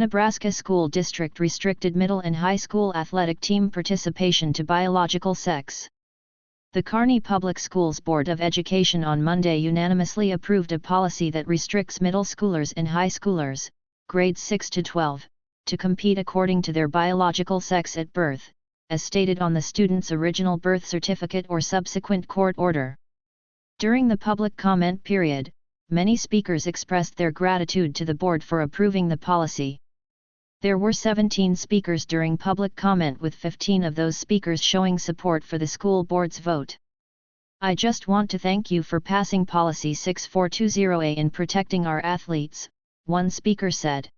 Nebraska school district restricted middle and high school athletic team participation to biological sex. The Kearney Public Schools Board of Education on Monday unanimously approved a policy that restricts middle schoolers and high schoolers, grades 6 to 12, to compete according to their biological sex at birth, as stated on the student's original birth certificate or subsequent court order. During the public comment period, many speakers expressed their gratitude to the board for approving the policy. There were 17 speakers during public comment, with 15 of those speakers showing support for the school board's vote. "I just want to thank you for passing Policy 6420A in protecting our athletes," one speaker said.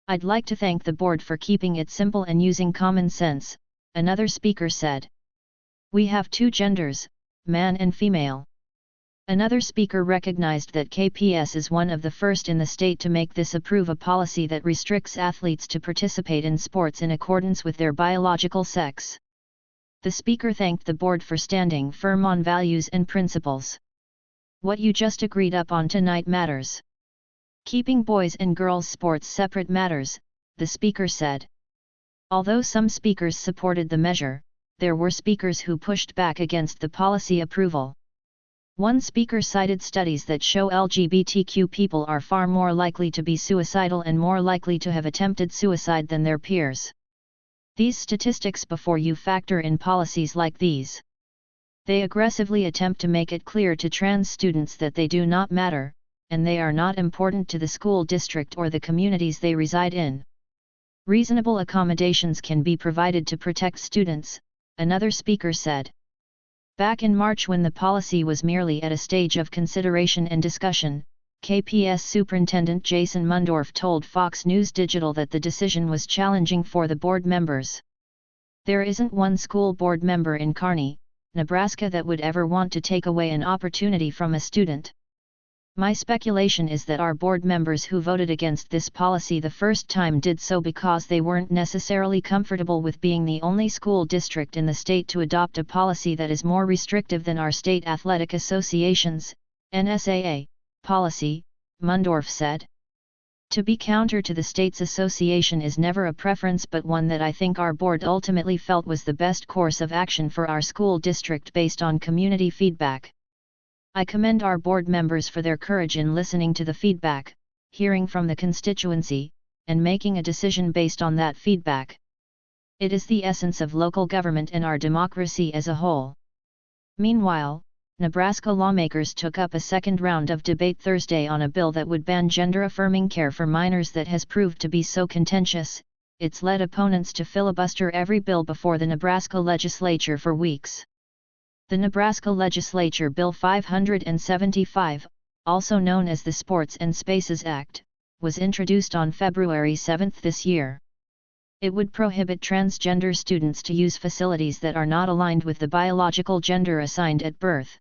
"I'd like to thank the board for keeping it simple and using common sense," another speaker said. "We have two genders, man and female." Another speaker recognized that KPS is one of the first in the state to make this approve a policy that restricts athletes to participate in sports in accordance with their biological sex. The speaker thanked the board for standing firm on values and principles. "What you just agreed upon tonight matters. Keeping boys and girls sports separate matters," the speaker said. Although some speakers supported the measure, there were speakers who pushed back against the policy approval. One speaker cited studies that show LGBTQ people are far more likely to be suicidal and more likely to have attempted suicide than their peers. "These statistics before you factor in policies like these. They aggressively attempt to make it clear to trans students that they do not matter, and they are not important to the school district or the communities they reside in. Reasonable accommodations can be provided to protect students," another speaker said. Back in March, when the policy was merely at a stage of consideration and discussion, KPS Superintendent Jason Mundorf told Fox News Digital that the decision was challenging for the board members. "There isn't one school board member in Kearney, Nebraska that would ever want to take away an opportunity from a student. My speculation is that our board members who voted against this policy the first time did so because they weren't necessarily comfortable with being the only school district in the state to adopt a policy that is more restrictive than our state athletic association's, NSAA, policy," Mundorf said. "To be counter to the state's association is never a preference, but one that I think our board ultimately felt was the best course of action for our school district based on community feedback. I commend our board members for their courage in listening to the feedback, hearing from the constituency, and making a decision based on that feedback. It is the essence of local government and our democracy as a whole." Meanwhile, Nebraska lawmakers took up a second round of debate Thursday on a bill that would ban gender-affirming care for minors that has proved to be so contentious, it's led opponents to filibuster every bill before the Nebraska legislature for weeks. The Nebraska Legislature Bill 575, also known as the Sports and Spaces Act, was introduced on February 7 this year. It would prohibit transgender students to use facilities that are not aligned with the biological gender assigned at birth.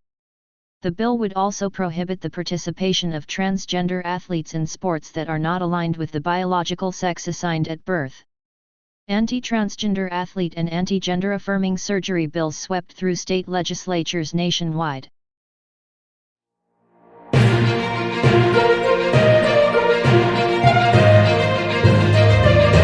The bill would also prohibit the participation of transgender athletes in sports that are not aligned with the biological sex assigned at birth. Anti-transgender athlete and anti-gender affirming surgery bills swept through state legislatures nationwide.